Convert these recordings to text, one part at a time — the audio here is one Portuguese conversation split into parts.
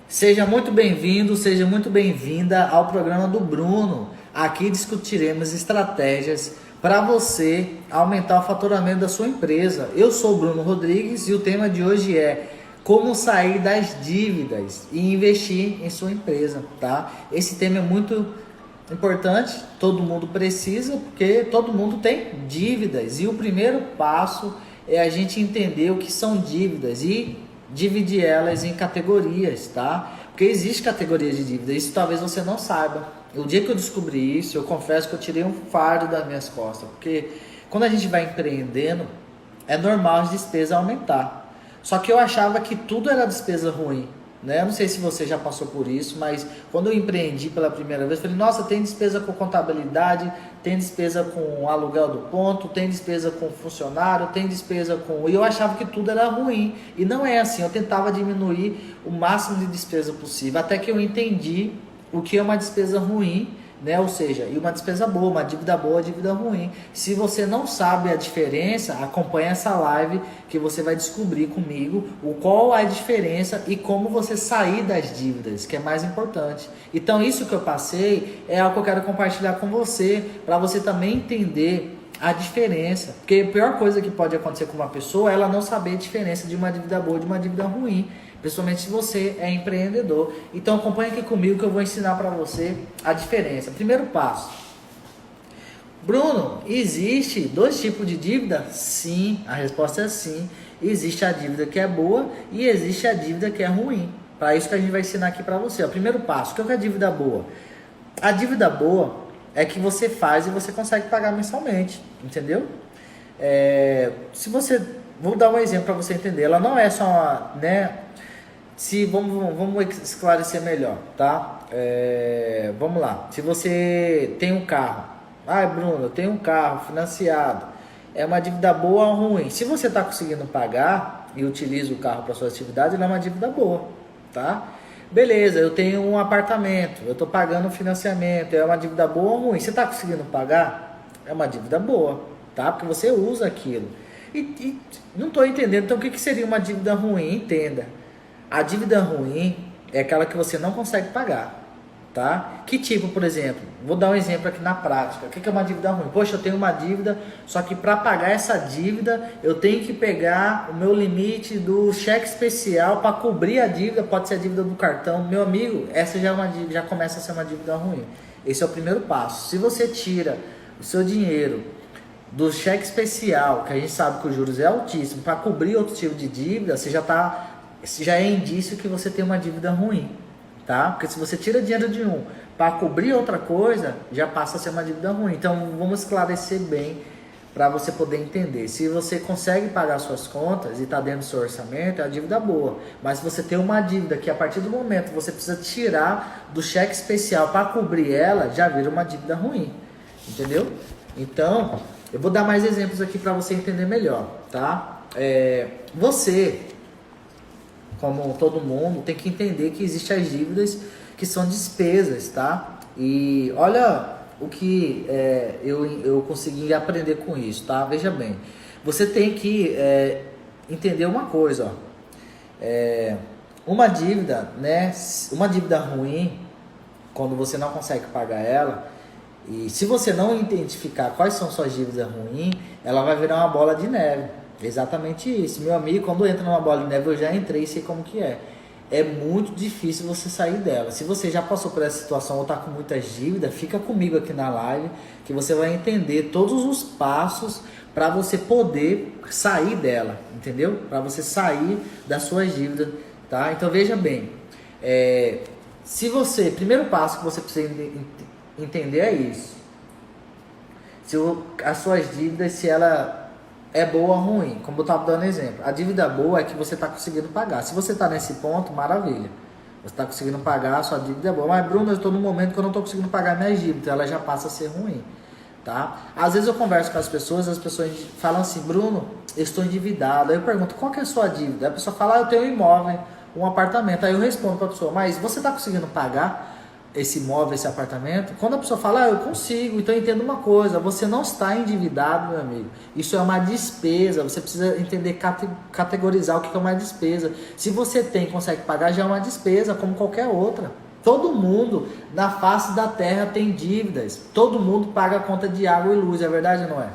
Seja muito bem-vindo, seja muito bem-vinda ao programa do Bruno. Aqui discutiremos estratégias para você aumentar o faturamento da sua empresa. Eu sou o Bruno Rodrigues e o tema de hoje é como sair das dívidas e investir em sua empresa, tá? Esse tema é muito importante, todo mundo precisa, porque todo mundo tem dívidas. E o primeiro passo é a gente entender o que são dívidas e dividir elas em categorias, tá? Porque existe categoria de dívida, isso talvez você não saiba. O dia que eu descobri isso, eu confesso que eu tirei um fardo das minhas costas, porque quando a gente vai empreendendo, é normal as despesas aumentar. Só que eu achava que tudo era despesa ruim, né? Eu não sei se você já passou por isso, mas quando eu empreendi pela primeira vez, eu falei, nossa, tem despesa com contabilidade, tem despesa com aluguel do ponto, tem despesa com funcionário, tem despesa com... E eu achava que tudo era ruim. E não é assim, eu tentava diminuir o máximo de despesa possível, até que eu entendi o que é uma despesa ruim, né? Ou seja, e uma despesa boa, uma dívida ruim. Se você não sabe a diferença, acompanhe essa live que você vai descobrir comigo qual a diferença e como você sair das dívidas, que é mais importante. Então isso que eu passei é algo que eu quero compartilhar com você, para você também entender a diferença. Porque a pior coisa que pode acontecer com uma pessoa é ela não saber a diferença de uma dívida boa e de uma dívida ruim. Principalmente se você é empreendedor. Então acompanhe aqui comigo que eu vou ensinar para você a diferença. Primeiro passo. Bruno, existe dois tipos de dívida? Sim, a resposta é sim. Existe a dívida que é boa e existe a dívida que é ruim. Para isso que a gente vai ensinar aqui para você. O primeiro passo, o que é a dívida boa? A dívida boa é que você faz e você consegue pagar mensalmente, entendeu? Se você, vou dar um exemplo para você entender. Ela não é só, né? Vamos esclarecer melhor, tá? Vamos lá. Se você tem um carro, Bruno, eu tenho um carro financiado, é uma dívida boa ou ruim? Se você está conseguindo pagar e utiliza o carro para sua atividade, ela é uma dívida boa, tá? Beleza, eu tenho um apartamento, eu estou pagando o financiamento, é uma dívida boa ou ruim? Você está conseguindo pagar? É uma dívida boa, tá? Porque você usa aquilo. E não estou entendendo, então o que seria uma dívida ruim? Entenda. A dívida ruim é aquela que você não consegue pagar, tá? Que tipo, por exemplo? Vou dar um exemplo aqui na prática. O que é uma dívida ruim? Poxa, eu tenho uma dívida, só que para pagar essa dívida, eu tenho que pegar o meu limite do cheque especial para cobrir a dívida, pode ser a dívida do cartão. Meu amigo, essa já é uma dívida, já começa a ser uma dívida ruim. Esse é o primeiro passo. Se você tira o seu dinheiro do cheque especial, que a gente sabe que os juros é altíssimo, para cobrir outro tipo de dívida, esse já é indício que você tem uma dívida ruim, tá? Porque se você tira dinheiro de um para cobrir outra coisa, já passa a ser uma dívida ruim. Então vamos esclarecer bem para você poder entender. Se você consegue pagar suas contas e está dentro do seu orçamento, é uma dívida boa. Mas se você tem uma dívida que a partir do momento você precisa tirar do cheque especial para cobrir ela, já vira uma dívida ruim, entendeu? Então eu vou dar mais exemplos aqui para você entender melhor, tá? Você, como todo mundo, tem que entender que existem as dívidas que são despesas, tá? E olha o que eu consegui aprender com isso, tá? Veja bem, você tem que entender uma coisa, ó. Uma dívida, né? Uma dívida ruim, quando você não consegue pagar ela, e se você não identificar quais são suas dívidas ruins, ela vai virar uma bola de neve. Exatamente isso, meu amigo. Quando entra numa bola de neve, eu já entrei e sei como que é. É muito difícil você sair dela. Se você já passou por essa situação ou está com muitas dívidas, fica comigo aqui na live que você vai entender todos os passos para você poder sair dela, entendeu? Para você sair das suas dívidas, tá? Então veja bem, primeiro passo que você precisa entender é isso. As suas dívidas, se ela é boa ou ruim, como eu estava dando exemplo. A dívida boa é que você está conseguindo pagar. Se você está nesse ponto, maravilha. Você está conseguindo pagar, a sua dívida é boa. Mas Bruno, eu estou num momento que eu não estou conseguindo pagar minhas dívidas, ela já passa a ser ruim, tá? Às vezes eu converso com as pessoas falam assim, Bruno, eu estou endividado. Aí eu pergunto, qual que é a sua dívida? Aí a pessoa fala, eu tenho um imóvel, um apartamento. Aí eu respondo para a pessoa, mas você está conseguindo pagar? esse imóvel, esse apartamento, quando a pessoa fala, eu consigo, então entenda uma coisa, você não está endividado, meu amigo. Isso é uma despesa, você precisa entender, categorizar o que é uma despesa. Se você tem e consegue pagar, já é uma despesa, como qualquer outra. Todo mundo na face da terra tem dívidas, todo mundo paga a conta de água e luz, é verdade ou não é?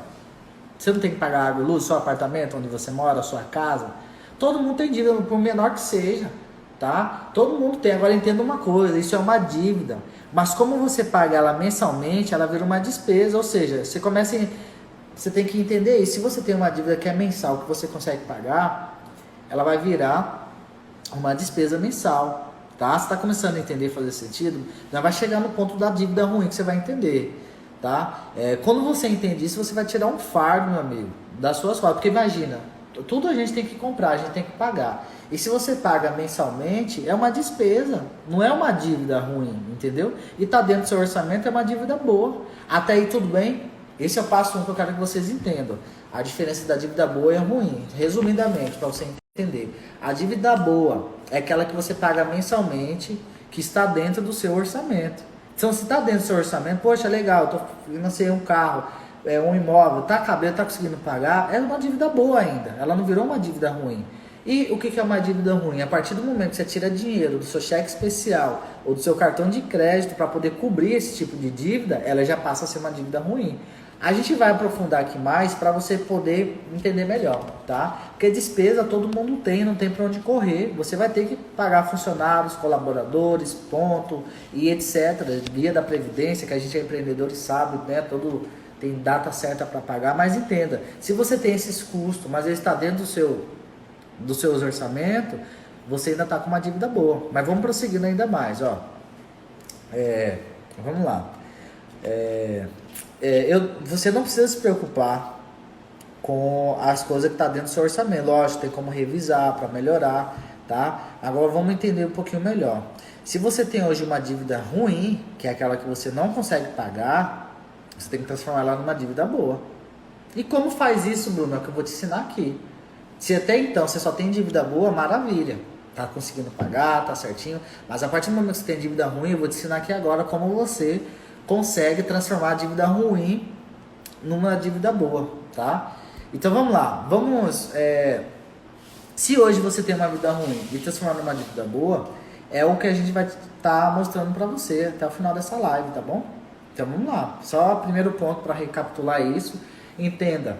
Você não tem que pagar água e luz, seu apartamento onde você mora, sua casa. Todo mundo tem dívida, por menor que seja. Tá? Todo mundo tem. Agora entenda uma coisa, isso é uma dívida, mas como você paga ela mensalmente, ela vira uma despesa, ou seja, você tem que entender isso. Se você tem uma dívida que é mensal, que você consegue pagar, ela vai virar uma despesa mensal, tá? Você está começando a entender, fazer sentido, já vai chegar no ponto da dívida ruim que você vai entender, tá? Quando você entende isso, você vai tirar um fardo, meu amigo, das suas costas, porque imagina, tudo a gente tem que comprar, a gente tem que pagar. E se você paga mensalmente, é uma despesa, não é uma dívida ruim, entendeu? E está dentro do seu orçamento, é uma dívida boa. Até aí tudo bem? Esse é o passo 1 que eu quero que vocês entendam. A diferença da dívida boa e ruim. Resumidamente, para você entender. A dívida boa é aquela que você paga mensalmente, que está dentro do seu orçamento. Então, se está dentro do seu orçamento, poxa, legal, eu financei um carro, um imóvel, tá cabendo, tá conseguindo pagar, é uma dívida boa ainda. Ela não virou uma dívida ruim. E o que é uma dívida ruim? A partir do momento que você tira dinheiro do seu cheque especial ou do seu cartão de crédito para poder cobrir esse tipo de dívida, ela já passa a ser uma dívida ruim. A gente vai aprofundar aqui mais para você poder entender melhor, tá? Porque despesa todo mundo tem, não tem para onde correr. Você vai ter que pagar funcionários, colaboradores, ponto e etc. Guia da Previdência, que a gente é empreendedor e sabe, né? Tem data certa para pagar, mas entenda, se você tem esses custos, mas ele está dentro dos seus orçamentos, você ainda está com uma dívida boa. Mas vamos prosseguindo ainda mais, ó. Vamos lá. Você não precisa se preocupar com as coisas que tá dentro do seu orçamento. Lógico, tem como revisar para melhorar, tá? Agora vamos entender um pouquinho melhor. Se você tem hoje uma dívida ruim, que é aquela que você não consegue pagar, você tem que transformar ela numa dívida boa. E como faz isso, Bruno? É o que eu vou te ensinar aqui. Se até então você só tem dívida boa, maravilha. Tá conseguindo pagar, tá certinho. Mas a partir do momento que você tem dívida ruim, eu vou te ensinar aqui agora como você consegue transformar a dívida ruim numa dívida boa, tá? Então vamos lá. Se hoje você tem uma dívida ruim e transformar numa dívida boa, é o que a gente vai estar mostrando para você até o final dessa live, tá bom? Então vamos lá. Só o primeiro ponto para recapitular isso. Entenda.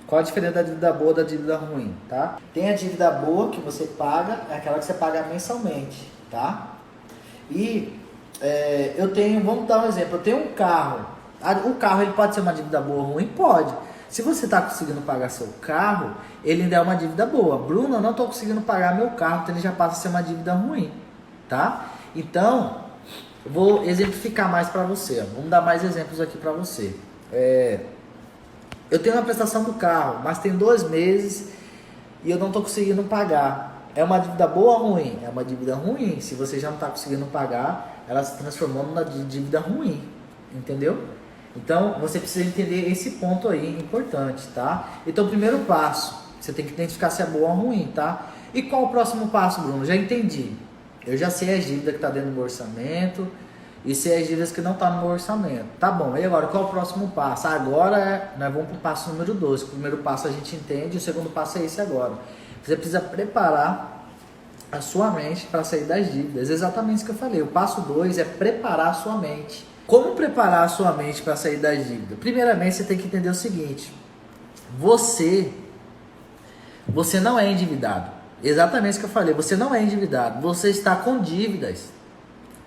Qual a diferença da dívida boa da dívida ruim, tá? Tem a dívida boa que você paga, é aquela que você paga mensalmente, tá? E vamos dar um exemplo, eu tenho um carro. O carro ele pode ser uma dívida boa ou ruim? Pode. Se você está conseguindo pagar seu carro, ele ainda é uma dívida boa. Bruno, eu não estou conseguindo pagar meu carro, então ele já passa a ser uma dívida ruim, tá? Então, vou exemplificar mais para você. Vamos dar mais exemplos aqui para você. Eu tenho uma prestação do carro, mas tem 2 meses e eu não estou conseguindo pagar. É uma dívida boa ou ruim? É uma dívida ruim. Se você já não está conseguindo pagar, ela se transformou numa dívida ruim. Entendeu? Então, você precisa entender esse ponto aí, importante, tá? Então, primeiro passo, você tem que identificar se é boa ou ruim, tá? E qual o próximo passo, Bruno? Já entendi. Eu já sei a dívida que está dentro do meu orçamento e sei as dívidas que não estão no meu orçamento. Tá bom, e agora qual é o próximo passo? Agora nós vamos para o passo número 2. O primeiro passo a gente entende, o segundo passo é esse agora. Você precisa preparar a sua mente para sair das dívidas. Exatamente isso que eu falei. O passo 2 é preparar a sua mente. Como preparar a sua mente para sair das dívidas? Primeiramente, você tem que entender o seguinte. Você não é endividado. Exatamente isso que eu falei. Você não é endividado. Você está com dívidas.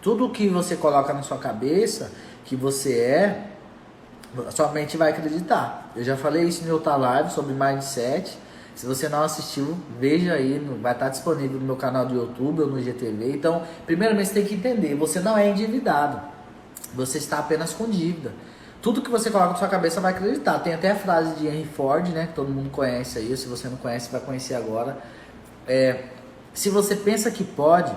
Tudo que você coloca na sua cabeça que você a sua mente vai acreditar. Eu já falei isso em outra live sobre mindset. Se você não assistiu, veja aí, vai estar disponível no meu canal do YouTube ou no IGTV. Então, primeiramente você tem que entender, você não é endividado. Você está apenas com dívida. Tudo que você coloca na sua cabeça vai acreditar. Tem até a frase de Henry Ford, né? Que todo mundo conhece aí. Se você não conhece, vai conhecer agora. Se você pensa que pode,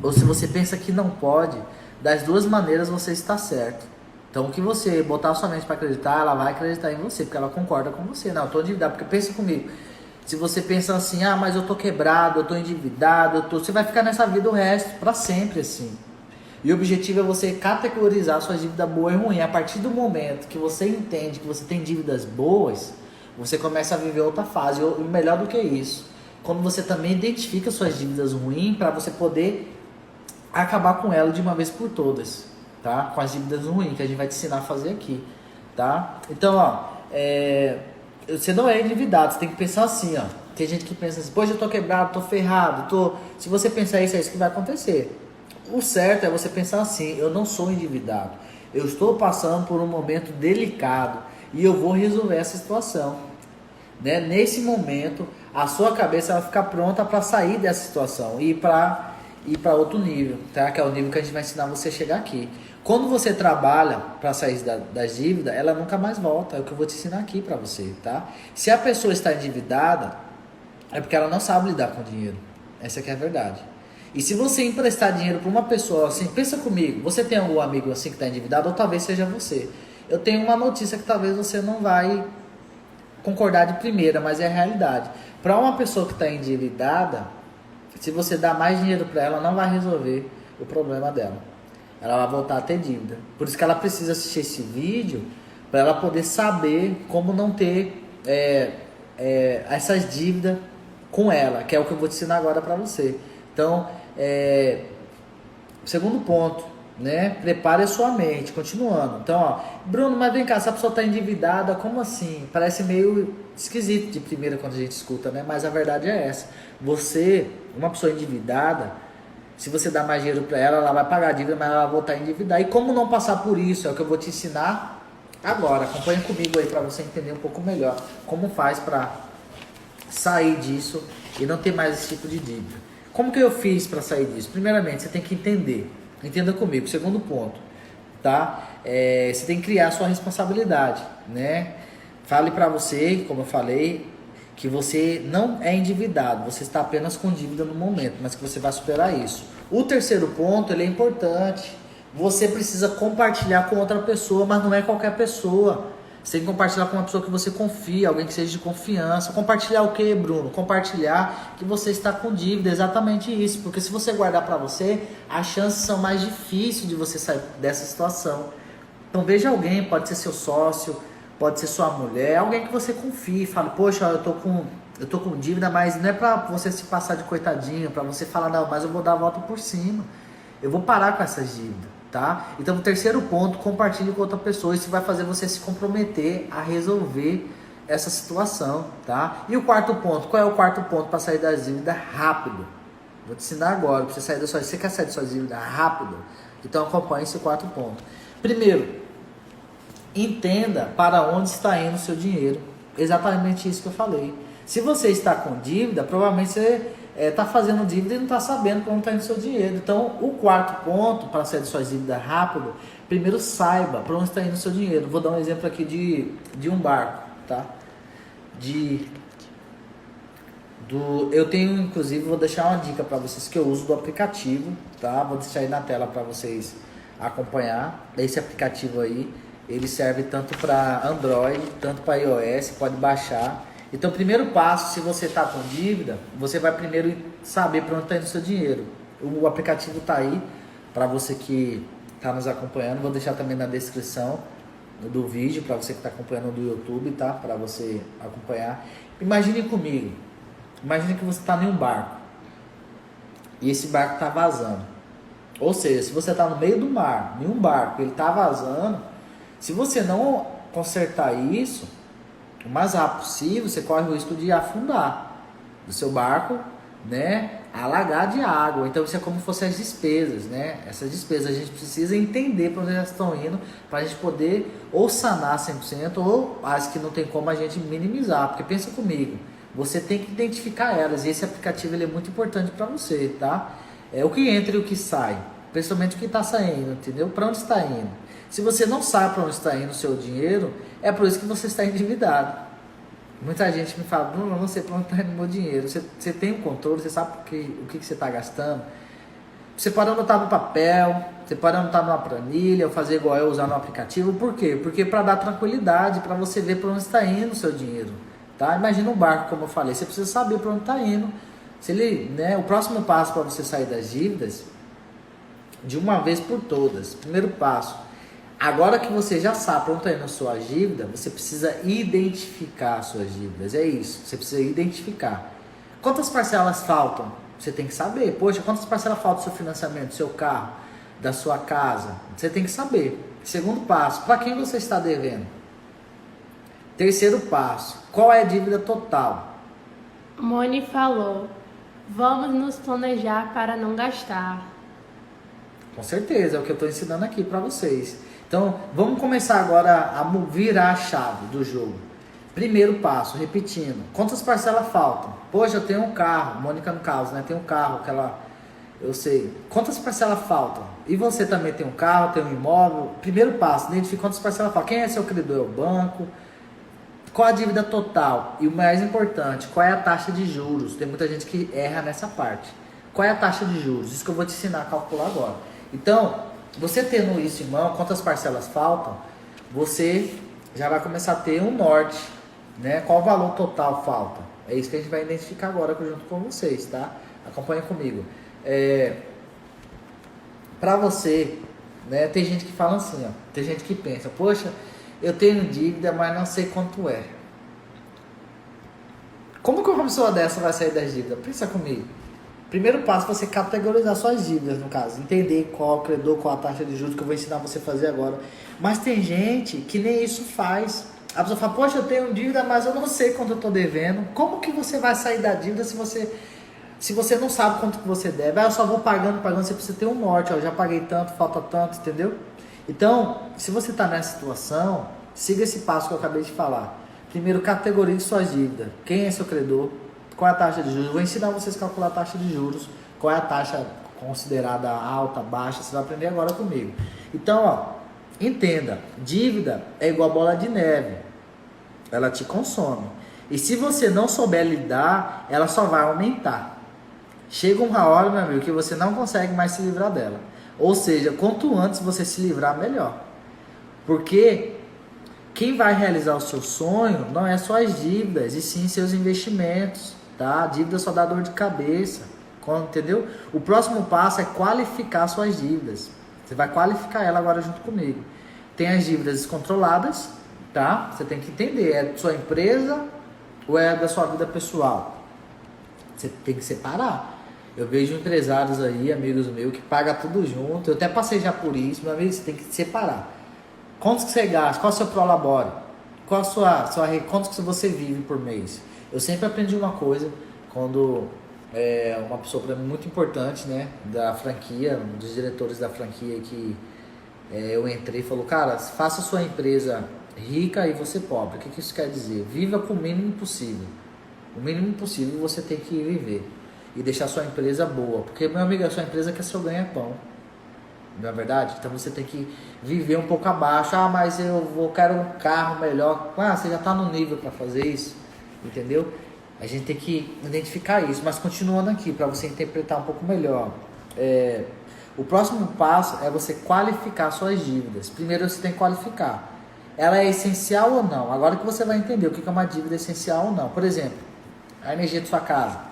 ou se você pensa que não pode, das duas maneiras você está certo. Então, o que você botar a sua mente para acreditar, ela vai acreditar em você, porque ela concorda com você. Não, eu estou endividado, porque pensa comigo. Se você pensa assim, mas eu estou quebrado, eu estou endividado, você vai ficar nessa vida o resto, para sempre assim. E o objetivo é você categorizar sua dívida boa e ruim. A partir do momento que você entende que você tem dívidas boas, você começa a viver outra fase. E melhor do que isso, quando você também identifica suas dívidas ruins, para você poder acabar com ela de uma vez por todas, tá? Com as dívidas ruins, que a gente vai te ensinar a fazer aqui, tá? Então, você não é endividado, você tem que pensar assim, ó. Tem gente que pensa assim, poxa, eu tô quebrado, tô ferrado, Se você pensar isso, é isso que vai acontecer. O certo é você pensar assim, eu não sou endividado, eu estou passando por um momento delicado e eu vou resolver essa situação, né? Nesse momento, a sua cabeça vai ficar pronta para sair dessa situação e ir para outro nível, tá? Que é o nível que a gente vai ensinar você a chegar aqui. Quando você trabalha para sair das dívidas, ela nunca mais volta, é o que eu vou te ensinar aqui para você, tá? Se a pessoa está endividada, é porque ela não sabe lidar com dinheiro, essa que é a verdade. E se você emprestar dinheiro para uma pessoa assim, pensa comigo, você tem algum amigo assim que está endividado, ou talvez seja você. Eu tenho uma notícia que talvez você não vai concordar de primeira, mas é a realidade. Para uma pessoa que está endividada, se você dá mais dinheiro para ela, não vai resolver o problema dela. Ela vai voltar a ter dívida. Por isso que ela precisa assistir esse vídeo, para ela poder saber como não ter essas dívidas com ela, que é o que eu vou te ensinar agora para você. Então, segundo ponto, né? Prepare a sua mente, continuando. Então, Bruno, mas vem cá, essa pessoa está endividada, como assim? Parece meio esquisito de primeira quando a gente escuta, né? Mas a verdade é essa. Uma pessoa endividada, se você dá mais dinheiro para ela, ela vai pagar a dívida, mas ela vai voltar a endividar. E como não passar por isso? É o que eu vou te ensinar agora. Acompanha comigo aí para você entender um pouco melhor como faz para sair disso e não ter mais esse tipo de dívida. Como que eu fiz para sair disso? Primeiramente, você tem que entender. Entenda comigo. Segundo ponto, tá? Você tem que criar a sua responsabilidade, né? Fale para você, como eu falei, que você não é endividado. Você está apenas com dívida no momento, mas que você vai superar isso. O terceiro ponto, ele é importante. Você precisa compartilhar com outra pessoa, mas não é qualquer pessoa. Você tem que compartilhar com uma pessoa que você confia, alguém que seja de confiança. Compartilhar o que, Bruno? Compartilhar que você está com dívida, exatamente isso. Porque se você guardar para você, as chances são mais difíceis de você sair dessa situação. Então veja alguém, pode ser seu sócio, pode ser sua mulher, alguém que você confie. Fale, poxa, eu tô com dívida, mas não é para você se passar de coitadinho, para você falar, não, mas eu vou dar a volta por cima. Eu vou parar com essas dívidas. Tá? Então, o terceiro ponto, compartilhe com outra pessoa. Isso vai fazer você se comprometer a resolver essa situação, tá? E o quarto ponto, qual é o quarto ponto para sair das dívidas rápido? Vou te ensinar agora, para você sair da sua dívida. Você quer sair da sua dívida rápido? Então, acompanhe esse quarto ponto. Primeiro, entenda para onde está indo o seu dinheiro. Exatamente isso que eu falei. Se você está com dívida, provavelmente você está fazendo dívida e não está sabendo para onde está indo o seu dinheiro. Então, o quarto ponto para sair de suas dívidas rápido, primeiro saiba para onde está indo o seu dinheiro. Vou dar um exemplo aqui de um barco, tá? Eu tenho, inclusive, vou deixar uma dica para vocês que eu uso do aplicativo, tá? Vou deixar aí na tela para vocês acompanhar. Esse aplicativo aí, ele serve tanto para Android, tanto para iOS, pode baixar. Então, o primeiro passo, se você está com dívida, você vai primeiro saber para onde está indo o seu dinheiro. O aplicativo está aí, para você que está nos acompanhando. Vou deixar também na descrição do vídeo, para você que está acompanhando do YouTube, tá? Para você acompanhar. Imagine comigo, imagine que você está em um barco, e esse barco está vazando. Ou seja, se você está no meio do mar, em um barco, ele está vazando, se você não consertar isso, o mais rápido possível, você corre o risco de afundar do seu barco, né? Alagar de água. Então isso é como se fossem as despesas, né? Essas despesas a gente precisa entender para onde elas estão indo, para a gente poder ou sanar 100% ou as que não tem como a gente minimizar. Porque pensa comigo, você tem que identificar elas, e esse aplicativo ele é muito importante para você, tá? É o que entra e o que sai, principalmente o que está saindo, entendeu? Para onde está indo. Se você não sabe para onde está indo o seu dinheiro, é por isso que você está endividado. Muita gente me fala, Bruno, eu não sei para onde está indo o meu dinheiro. Você tem um controle, você sabe o que você está gastando. Você pode anotar no papel, você pode anotar numa planilha, ou fazer igual eu, usar no aplicativo. Por quê? Porque para dar tranquilidade, para você ver para onde está indo o seu dinheiro. Tá? Imagina um barco, como eu falei, você precisa saber para onde está indo. Se ele, né, o próximo passo para você sair das dívidas de uma vez por todas. Primeiro passo. Agora que você já sabe para onde está indo a sua dívida, você precisa identificar as suas dívidas. É isso, você precisa identificar. Quantas parcelas faltam? Você tem que saber. Poxa, quantas parcelas faltam do seu financiamento, do seu carro, da sua casa? Você tem que saber. Segundo passo, para quem você está devendo? Terceiro passo, qual é a dívida total? Moni falou, vamos nos planejar para não gastar. Com certeza, é o que eu estou ensinando aqui para vocês. Então, vamos começar agora a virar a chave do jogo. Primeiro passo, repetindo. Quantas parcelas faltam? Poxa, eu tenho um carro. Mônica no caso, né? Tem um carro que ela... Eu sei. Quantas parcelas faltam? E você também tem um carro, tem um imóvel. Primeiro passo, identifique quantas parcelas faltam. Quem é seu credor? É o banco. Qual a dívida total? E o mais importante, qual é a taxa de juros? Tem muita gente que erra nessa parte. Qual é a taxa de juros? Isso que eu vou te ensinar a calcular agora. Então, você tendo isso em mão, quantas parcelas faltam, você já vai começar a ter um norte, né? Qual o valor total falta? É isso que a gente vai identificar agora junto com vocês, tá? Acompanha comigo. Para você, né? Tem gente que fala assim, ó. Tem gente que pensa, poxa, eu tenho dívida, mas não sei quanto é. Como que uma pessoa dessa vai sair das dívidas? Pensa comigo. Primeiro passo é você categorizar suas dívidas, no caso. Entender qual é o credor, qual a taxa de juros, que eu vou ensinar você a fazer agora. Mas tem gente que nem isso faz. A pessoa fala, poxa, eu tenho dívida, mas eu não sei quanto eu estou devendo. Como que você vai sair da dívida se você não sabe quanto que você deve? Eu só vou pagando. Você precisa ter um norte. Ó, eu já paguei tanto, falta tanto, entendeu? Então, se você está nessa situação, siga esse passo que eu acabei de falar. Primeiro, categorize suas dívidas. Quem é seu credor? Qual é a taxa de juros? Eu vou ensinar vocês a calcular a taxa de juros. Qual é a taxa considerada alta, baixa? Você vai aprender agora comigo. Então, ó, entenda. Dívida é igual a bola de neve. Ela te consome. E se você não souber lidar, ela só vai aumentar. Chega uma hora, meu amigo, que você não consegue mais se livrar dela. Ou seja, quanto antes você se livrar, melhor. Porque quem vai realizar o seu sonho não é só as dívidas, e sim seus investimentos. Tá? A dívida só dá dor de cabeça, entendeu? O próximo passo é qualificar suas dívidas. Você vai qualificar ela agora junto comigo. Tem as dívidas descontroladas, tá? Você tem que entender, é da sua empresa ou é da sua vida pessoal? Você tem que separar. Eu vejo empresários aí, amigos meus, que pagam tudo junto. Eu até passei já por isso, meu amigo, você tem que separar. Quantos que você gasta? Qual é o seu prolabore? Qual quantos que você vive por mês? Eu sempre aprendi uma coisa quando uma pessoa para mim muito importante, né, da franquia, um dos diretores da franquia que eu entrei, falou, cara, faça a sua empresa rica e você pobre. O que isso quer dizer? Viva com o mínimo possível. O mínimo possível você tem que viver e deixar a sua empresa boa, porque, meu amigo, a sua empresa quer seu ganha-pão. Não é verdade? Então você tem que viver um pouco abaixo. Ah, mas quero um carro melhor. Ah, você já está no nível para fazer isso, entendeu? A gente tem que identificar isso. Mas continuando aqui, para você interpretar um pouco melhor. O próximo passo é você qualificar suas dívidas. Primeiro você tem que qualificar. Ela é essencial ou não? Agora que você vai entender o que é uma dívida essencial ou não. Por exemplo, a energia de sua casa.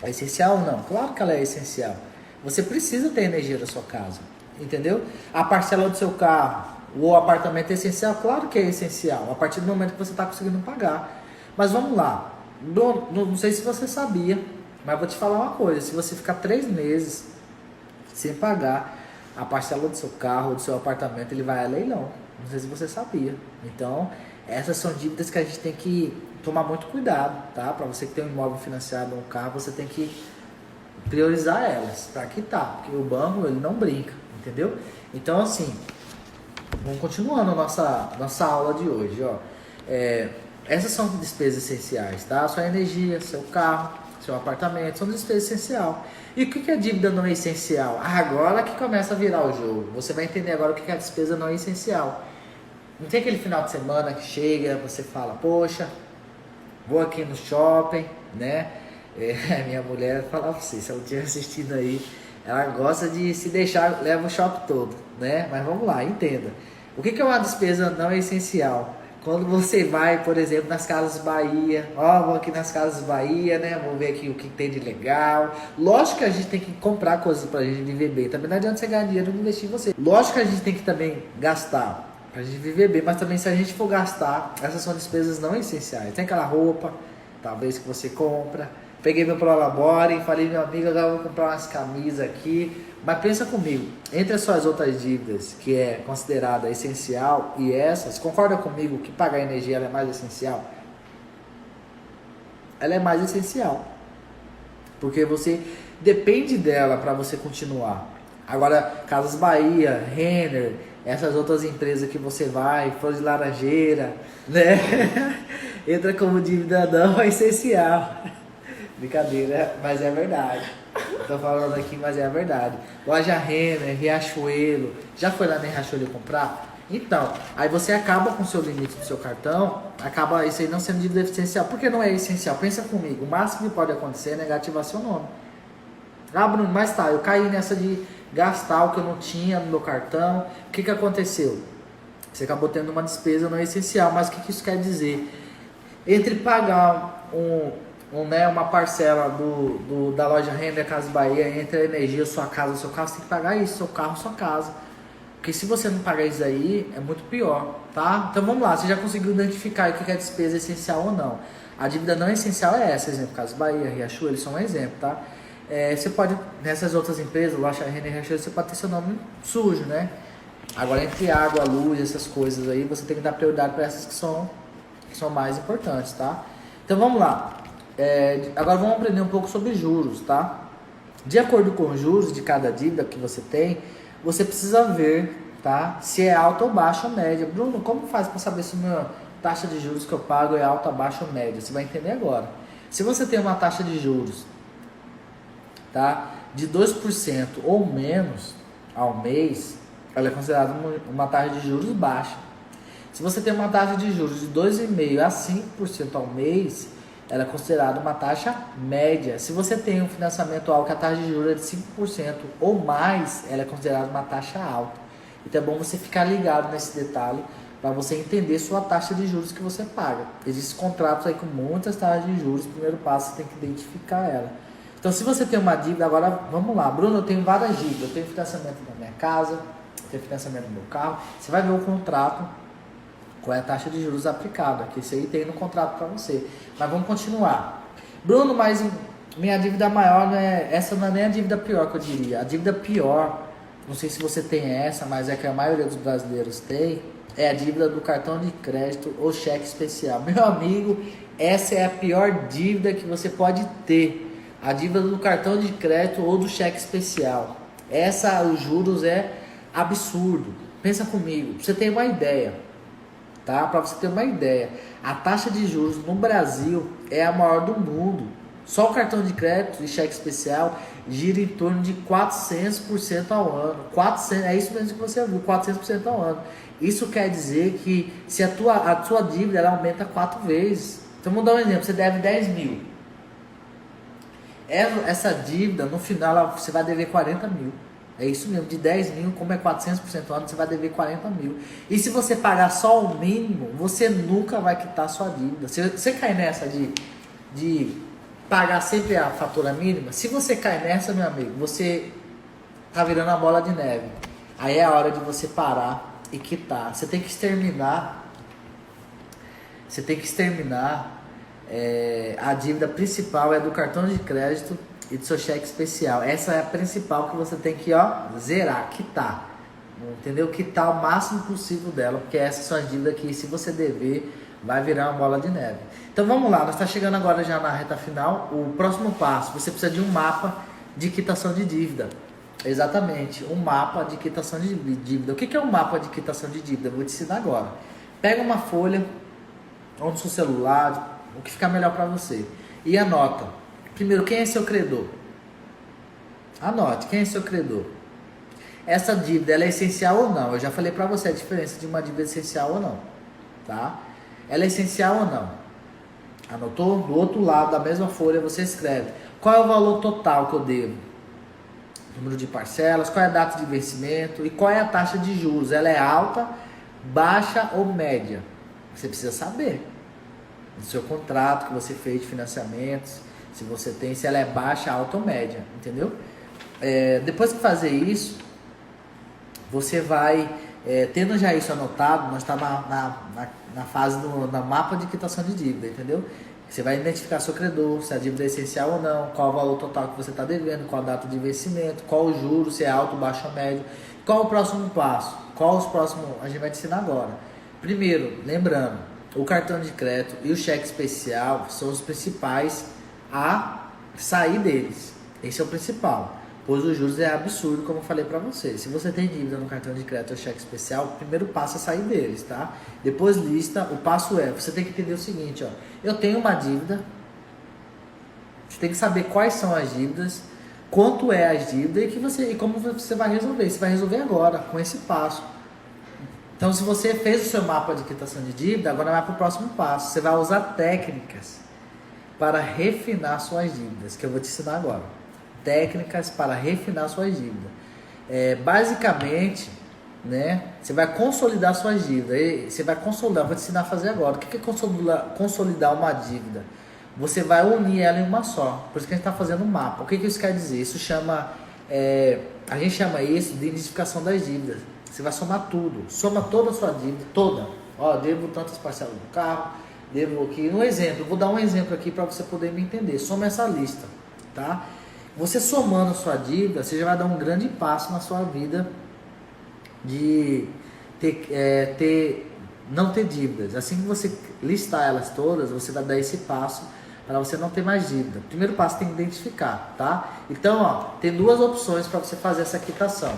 É essencial ou não? Claro que ela é essencial. Você precisa ter energia da sua casa, entendeu? A parcela do seu carro, o apartamento é essencial? Claro que é essencial, a partir do momento que você está conseguindo pagar. Mas vamos lá, não sei se você sabia, mas vou te falar uma coisa, se você ficar 3 meses sem pagar a parcela do seu carro ou do seu apartamento, ele vai a leilão. Não sei se você sabia. Então, essas são dívidas que a gente tem que tomar muito cuidado, tá? Para você que tem um imóvel financiado, um carro, você tem que priorizar elas para quitar, porque o banco ele não brinca, entendeu? Então assim, vamos continuando a nossa aula de hoje, ó. Essas são despesas essenciais, tá? Sua energia, seu carro, seu apartamento, são despesas essenciais. E o que é dívida não essencial? Agora que começa a virar o jogo. Você vai entender agora o que é a despesa não essencial. Não tem aquele final de semana que chega, você fala, poxa, vou aqui no shopping, né? Minha mulher falava assim, se ela estiver assistindo aí, ela gosta de se deixar, leva o shopping todo, né? Mas vamos lá, entenda. O que é uma despesa não essencial? Quando você vai, por exemplo, nas Casas Bahia, ó, vou aqui nas Casas Bahia, né? Vou ver aqui o que tem de legal. Lógico que a gente tem que comprar coisas pra gente viver bem. Também não adianta você ganhar dinheiro e investir em você. Lógico que a gente tem que também gastar pra gente viver bem, mas também se a gente for gastar, essas são despesas não essenciais. Tem aquela roupa, talvez que você compra. Peguei meu Prolabore e falei, meu amigo, agora eu vou comprar umas camisas aqui. Mas pensa comigo, entre as suas outras dívidas, que é considerada essencial, e essas, concorda comigo que pagar energia ela é mais essencial? Ela é mais essencial. Porque você depende dela para você continuar. Agora, Casas Bahia, Renner, essas outras empresas que você vai, Flor de Laranjeira, né? Entra como dívida não essencial. Brincadeira, mas é verdade. Tô falando aqui, mas é a verdade. Loja Renner, Riachuelo. Já foi lá na Riachuelo comprar? Então, aí você acaba com o seu limite do seu cartão, acaba isso aí não sendo dívida essencial. Por que não é essencial? Pensa comigo, o máximo que pode acontecer é negativar seu nome. Ah, Bruno, mas tá, eu caí nessa de gastar o que eu não tinha no meu cartão. O que aconteceu? Você acabou tendo uma despesa não essencial, mas o que isso quer dizer? Entre pagar uma parcela da loja Renner Casa Bahia, entre a energia, sua casa, seu carro, você tem que pagar isso, seu carro, sua casa. Porque se você não pagar isso aí, é muito pior, tá? Então vamos lá, você já conseguiu identificar o que é despesa essencial ou não. A dívida não essencial é essa, exemplo, Casa Bahia, Riachuelo, eles são um exemplo, tá? Você pode, nessas outras empresas, loja Renner, Riachuelo, você pode ter seu nome sujo, né? Agora, entre água, luz, essas coisas aí, você tem que dar prioridade para essas que são mais importantes, tá? Então vamos lá. Agora vamos aprender um pouco sobre juros, tá? De acordo com os juros de cada dívida que você tem, você precisa ver, tá? Se é alta ou baixa ou média. Bruno, como faz para saber se a minha taxa de juros que eu pago é alta, baixa ou média? Você vai entender agora. Se você tem uma taxa de juros, tá? De 2% ou menos ao mês, ela é considerada uma taxa de juros baixa. Se você tem uma taxa de juros de 2,5% a 5% ao mês, ela é considerada uma taxa média. Se você tem um financiamento alto, que a taxa de juros é de 5% ou mais, ela é considerada uma taxa alta. Então é bom você ficar ligado nesse detalhe para você entender sua taxa de juros que você paga. Existem contratos aí com muitas taxas de juros, o primeiro passo você tem que identificar ela. Então se você tem uma dívida, agora vamos lá, Bruno, eu tenho várias dívidas, eu tenho financiamento da minha casa, eu tenho financiamento do meu carro, você vai ver o contrato, qual é a taxa de juros aplicada, que isso aí tem no contrato para você. Mas vamos continuar. Bruno, mas minha dívida maior não é, essa não é nem a dívida pior que eu diria. A dívida pior, não sei se você tem essa, mas é que a maioria dos brasileiros tem, é a dívida do cartão de crédito ou cheque especial. Meu amigo, essa é a pior dívida que você pode ter. A dívida do cartão de crédito ou do cheque especial. Os juros é absurdo. Pensa comigo, pra você ter uma ideia. Tá? Para você ter uma ideia, a taxa de juros no Brasil é a maior do mundo. Só o cartão de crédito e cheque especial gira em torno de 400% ao ano. 400, é isso mesmo que você viu, 400% ao ano. Isso quer dizer que se a sua dívida ela aumenta 4 vezes. Então vamos dar um exemplo, você deve 10 mil. Essa dívida, no final, você vai dever 40 mil. É isso mesmo, de 10 mil, como é 400% ao ano, você vai dever 40 mil. E se você pagar só o mínimo, você nunca vai quitar a sua dívida. Se você cair nessa de pagar sempre a fatura mínima, se você cair nessa, meu amigo, você tá virando a bola de neve. Aí é a hora de você parar e quitar. Você tem que exterminar a dívida principal é do cartão de crédito e do seu cheque especial. Essa é a principal que você tem que zerar, quitar. Entendeu? Quitar o máximo possível dela, porque essas são as dívidas que, se você dever, vai virar uma bola de neve. Então vamos lá, nós estamos chegando agora já na reta final. O próximo passo, você precisa de um mapa de quitação de dívida. Exatamente, um mapa de quitação de dívida. O que é um mapa de quitação de dívida? Eu vou te ensinar agora. Pega uma folha, ou no seu celular, o que ficar melhor para você, e anota. Primeiro, quem é seu credor? Anote, quem é seu credor? Essa dívida, ela é essencial ou não? Eu já falei para você a diferença de uma dívida essencial ou não, tá? Ela é essencial ou não? Anotou? Do outro lado da mesma folha você escreve qual é o valor total que eu devo, número de parcelas, qual é a data de vencimento e qual é a taxa de juros. Ela é alta, baixa ou média? Você precisa saber do seu contrato que você fez de financiamentos, se você tem, se ela é baixa, alta ou média, entendeu? Depois que fazer isso, você vai, tendo já isso anotado, nós estamos na fase do mapa de quitação de dívida, entendeu? Você vai identificar seu credor, se a dívida é essencial ou não, qual o valor total que você está devendo, qual a data de vencimento, qual o juro, se é alto, baixo ou médio, qual o próximo passo, qual os próximos, a gente vai te ensinar agora. Primeiro, lembrando, o cartão de crédito e o cheque especial são os principais a sair deles. Esse é o principal, pois os juros é absurdo, como eu falei para você. Se você tem dívida no cartão de crédito ou cheque especial, o primeiro passo é sair deles, tá? Depois lista, o passo você tem que entender o seguinte, ó. Eu tenho uma dívida, você tem que saber quais são as dívidas, quanto é as dívidas e como você vai resolver. Você vai resolver agora, com esse passo. Então, se você fez o seu mapa de quitação de dívida, agora vai para o próximo passo. Você vai usar técnicas para refinar suas dívidas, que eu vou te ensinar agora. Técnicas para refinar suas dívidas. Basicamente, né, você vai consolidar suas dívidas. Você vai consolidar, vou te ensinar a fazer agora. O que é consolidar uma dívida? Você vai unir ela em uma só. Por isso que a gente está fazendo um mapa. O que isso quer dizer? Isso chama, a gente chama isso de identificação das dívidas. Você vai somar tudo. Soma toda a sua dívida, toda. Ó, devo tantas parcelas do carro, devo aqui. Um exemplo, vou dar um exemplo aqui para você poder me entender. Soma essa lista, tá? Você somando a sua dívida, você já vai dar um grande passo na sua vida de não ter dívidas. Assim que você listar elas todas, você vai dar esse passo para você não ter mais dívida. O primeiro passo tem que identificar, tá? Então, ó, tem duas opções para você fazer essa quitação.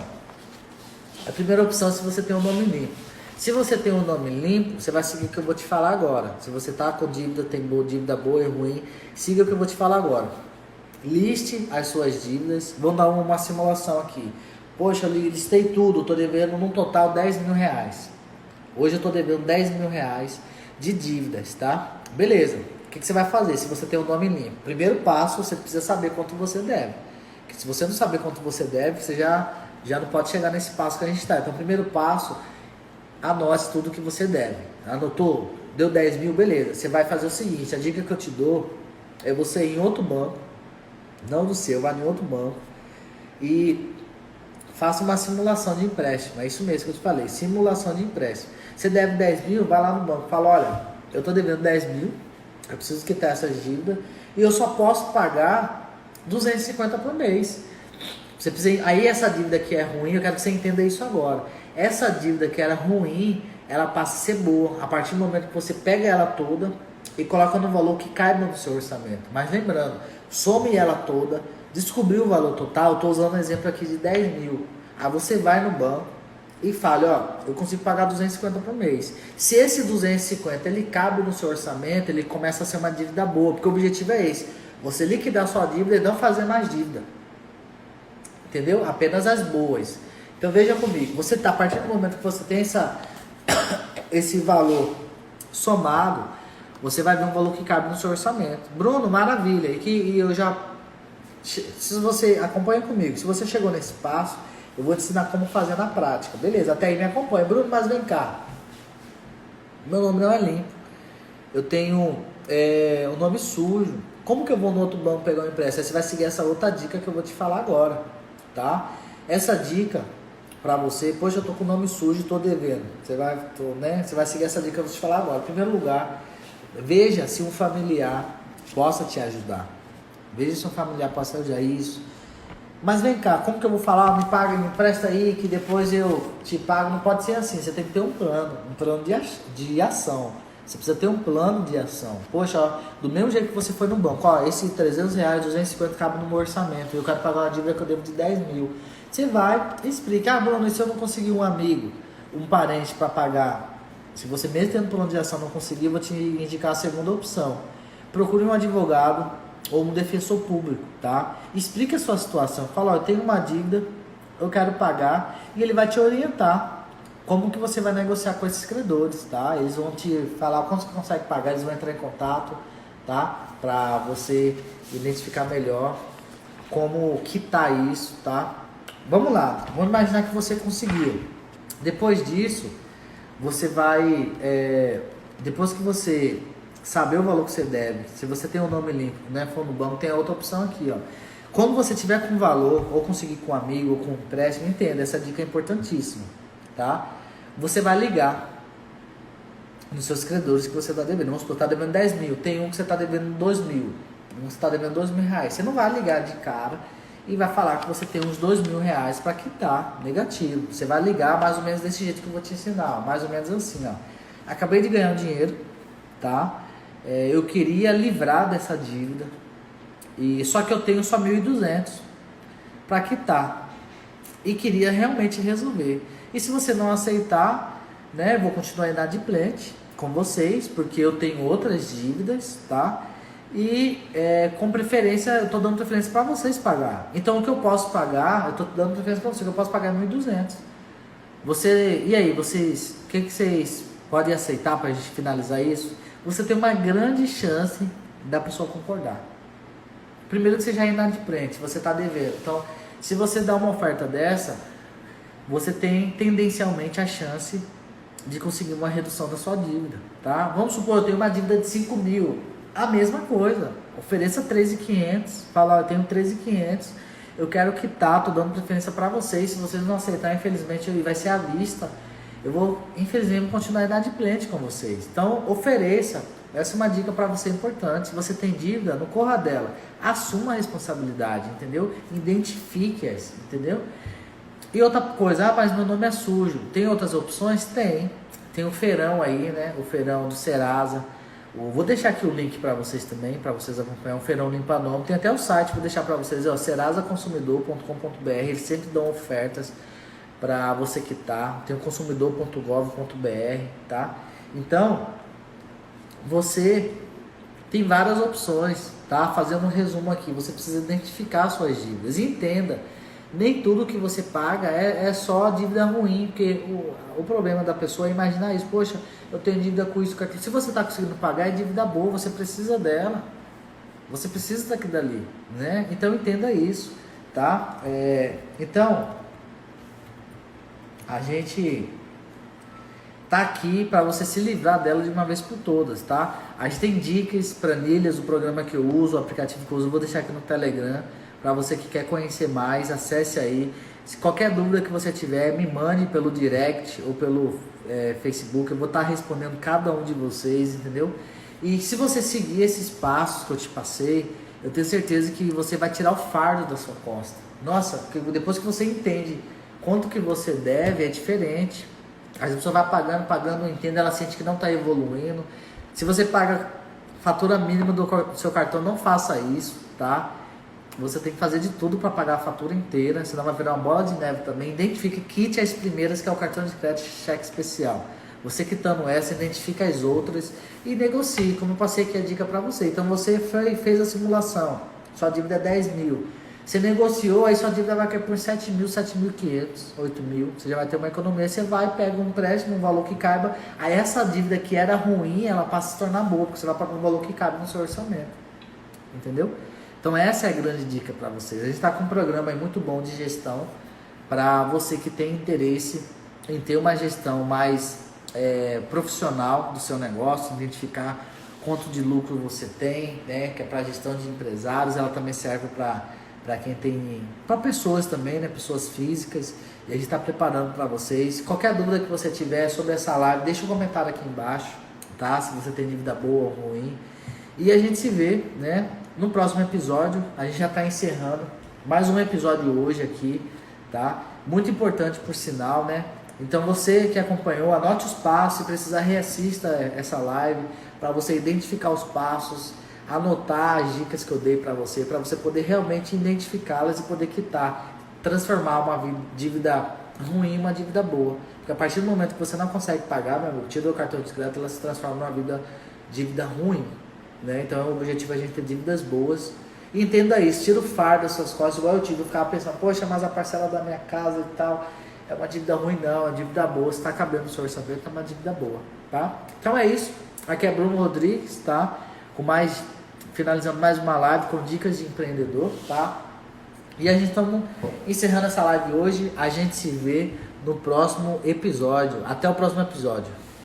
A primeira opção é se você tem um nome limpo. Se você tem um nome limpo, você vai seguir o que eu vou te falar agora. Se você tá com dívida, tem dívida boa e ruim, siga o que eu vou te falar agora. Liste as suas dívidas. Vou dar uma simulação aqui. Poxa, eu listei tudo, estou devendo no total 10 mil reais. Hoje eu estou devendo 10 mil reais de dívidas, tá? Beleza. O que você vai fazer se você tem um nome limpo? Primeiro passo, você precisa saber quanto você deve. Porque se você não saber quanto você deve, você já não pode chegar nesse passo que a gente está. Então, primeiro passo, anote tudo que você deve. Anotou? Deu 10 mil, beleza. Você vai fazer o seguinte, a dica que eu te dou é você ir em outro banco, não no seu, vá em outro banco e faça uma simulação de empréstimo. É isso mesmo que eu te falei, simulação de empréstimo. Você deve 10 mil, vai lá no banco, fala, olha, eu estou devendo 10 mil, eu preciso quitar essas dívidas e eu só posso pagar 250 por mês. Você precisa, aí essa dívida que é ruim, eu quero que você entenda isso agora. Essa dívida que era ruim, ela passa a ser boa a partir do momento que você pega ela toda e coloca no valor que caiba no seu orçamento. Mas lembrando, some ela toda, descobriu o valor total, estou usando um exemplo aqui de 10 mil. Aí você vai no banco e fala, ó, eu consigo pagar 250 por mês. Se esse 250 ele cabe no seu orçamento, ele começa a ser uma dívida boa, porque o objetivo é esse, você liquidar sua dívida e não fazer mais dívida. Entendeu? Apenas as boas. Então veja comigo, você tá, a partir do momento que você tem esse valor somado, você vai ver um valor que cabe no seu orçamento. Bruno, maravilha. E eu já, se você acompanha comigo, se você chegou nesse passo, eu vou te ensinar como fazer na prática. Beleza, até aí me acompanha. Bruno, mas vem cá. Meu nome não é limpo. Eu tenho o nome sujo. Como que eu vou no outro banco pegar um empréstimo? Aí você vai seguir essa outra dica que eu vou te falar agora, tá? Essa dica pra você, poxa, eu tô com o nome sujo e tô devendo. Você vai seguir essa dica que eu vou te falar agora. Em primeiro lugar, veja se um familiar possa te ajudar. Veja se um familiar possa ajudar isso. Mas vem cá, como que eu vou falar? Me paga, me empresta aí que depois eu te pago. Não pode ser assim, você tem que ter um plano de ação. Você precisa ter um plano de ação. Poxa, ó, do mesmo jeito que você foi no banco, ó, esse 300 reais, 250 cabe no meu orçamento, eu quero pagar uma dívida que eu devo de 10 mil. Você vai e explica, Bruno, e se eu não conseguir um amigo, um parente para pagar? Se você mesmo tendo plano de ação não conseguir, eu vou te indicar a segunda opção. Procure um advogado ou um defensor público, tá? Explique a sua situação. Fala, ó, eu tenho uma dívida, eu quero pagar, e ele vai te orientar como que você vai negociar com esses credores, tá? Eles vão te falar quanto você consegue pagar, eles vão entrar em contato, tá? Para você identificar melhor como quitar isso, tá? Vamos lá, vamos imaginar que você conseguiu. Depois disso, você vai depois que você saber o valor que você deve, se você tem o nome limpo, né, for no banco, tem a outra opção aqui, ó. Quando você tiver com valor, ou conseguir com um amigo, ou com um empréstimo, entenda, essa dica é importantíssima, tá? Você vai ligar nos seus credores que você está devendo. Vamos supor, está devendo 10 mil, tem um que você está devendo 2 mil, um que você está devendo 2 mil reais. Você não vai ligar de cara e vai falar que você tem uns 2 mil reais para quitar, negativo. Você vai ligar mais ou menos desse jeito que eu vou te ensinar, ó, mais ou menos assim, ó. Acabei de ganhar um dinheiro, tá? Eu queria livrar dessa dívida, e só que eu tenho só 1.200 para quitar e queria realmente resolver. E se você não aceitar, né, eu vou continuar inadimplente com vocês, porque eu tenho outras dívidas, tá? E com preferência, eu estou dando preferência para vocês pagar. Então o que eu posso pagar, eu estou dando preferência para vocês, que eu posso pagar 1.200. E aí, vocês, o que vocês podem aceitar para a gente finalizar isso? Você tem uma grande chance da pessoa concordar. Primeiro que você já é inadimplente, você está devendo. Então, se você dá uma oferta dessa, você tem tendencialmente a chance de conseguir uma redução da sua dívida, tá? Vamos supor, eu tenho uma dívida de 5 mil, a mesma coisa, ofereça 13.500, fala, eu tenho 13.500, eu quero quitar, estou dando preferência para vocês, se vocês não aceitarem, infelizmente vai ser à vista, eu vou, infelizmente, continuar inadimplente com vocês. Então, ofereça. Essa é uma dica para você importante. Se você tem dívida, não corra dela. Assuma a responsabilidade, entendeu? Identifique-as, entendeu? E outra coisa, mas meu nome é sujo. Tem outras opções? Tem. Tem o feirão aí, né? O feirão do Serasa. Vou deixar aqui o link para vocês também, para vocês acompanhar o feirão limpa nome. Tem até o site, vou deixar para vocês, serasaconsumidor.com.br. Eles sempre dão ofertas para você quitar. Tem o consumidor.gov.br, tá? Então, você tem várias opções, tá? Fazendo um resumo aqui, você precisa identificar suas dívidas. E entenda, nem tudo que você paga é só dívida ruim, porque o problema da pessoa é imaginar isso. Poxa, eu tenho dívida com isso, com aquilo. Se você está conseguindo pagar, é dívida boa, você precisa dela. Você precisa daquilo dali, né? Então entenda isso, tá? Então, a gente tá aqui para você se livrar dela de uma vez por todas, tá? A gente tem dicas, planilhas, o programa que eu uso, o aplicativo que eu uso, eu vou deixar aqui no Telegram, para você que quer conhecer mais, acesse aí. Se qualquer dúvida que você tiver, me mande pelo direct ou pelo Facebook, eu vou estar respondendo cada um de vocês, entendeu? E se você seguir esses passos que eu te passei, eu tenho certeza que você vai tirar o fardo da sua costa. Nossa, depois que você entende quanto que você deve, é diferente. A pessoa vai pagando, não entende, ela sente que não está evoluindo. Se você paga fatura mínima do seu cartão, não faça isso, tá? Você tem que fazer de tudo para pagar a fatura inteira, senão vai virar uma bola de neve também. Identifique, quite as primeiras, que é o cartão de crédito cheque especial. Você quitando essa, identifica as outras e negocie, como eu passei aqui a dica para você. Então você fez a simulação, sua dívida é 10 mil. Você negociou, aí sua dívida vai cair por 7 mil, 7.500, 8 mil. Você já vai ter uma economia. Você vai, pega um empréstimo, um valor que caiba. Aí essa dívida que era ruim, ela passa a se tornar boa, porque você vai pagar um valor que cabe no seu orçamento. Entendeu? Então essa é a grande dica para vocês. A gente está com um programa aí muito bom de gestão para você que tem interesse em ter uma gestão mais profissional do seu negócio, identificar quanto de lucro você tem, né? Que é para gestão de empresários. Ela também serve para quem tem, para pessoas também, né, pessoas físicas, e a gente está preparando para vocês. Qualquer dúvida que você tiver sobre essa live, deixa um comentário aqui embaixo, tá? Se você tem dívida boa ou ruim. E a gente se vê, né, no próximo episódio. A gente já está encerrando mais um episódio hoje aqui, tá? Muito importante por sinal, né? Então você que acompanhou, anote os passos, se precisar reassista essa live para você identificar os passos, anotar as dicas que eu dei para você poder realmente identificá-las e poder quitar, transformar uma dívida ruim em uma dívida boa. Porque a partir do momento que você não consegue pagar, meu amigo, tira o cartão de crédito, ela se transforma numa dívida ruim, né? Então o objetivo é a gente ter dívidas boas. E entenda isso, tira o fardo das suas costas, igual eu tive, eu ficava pensando, poxa, mas a parcela da minha casa e tal, é uma dívida ruim, não, é uma dívida boa, se está cabendo no seu orçamento, é uma dívida boa, tá? Então é isso, aqui é Bruno Rodrigues, tá? Finalizando mais uma live com dicas de empreendedor, tá? E a gente estamos encerrando essa live hoje. A gente se vê no próximo episódio. Até o próximo episódio.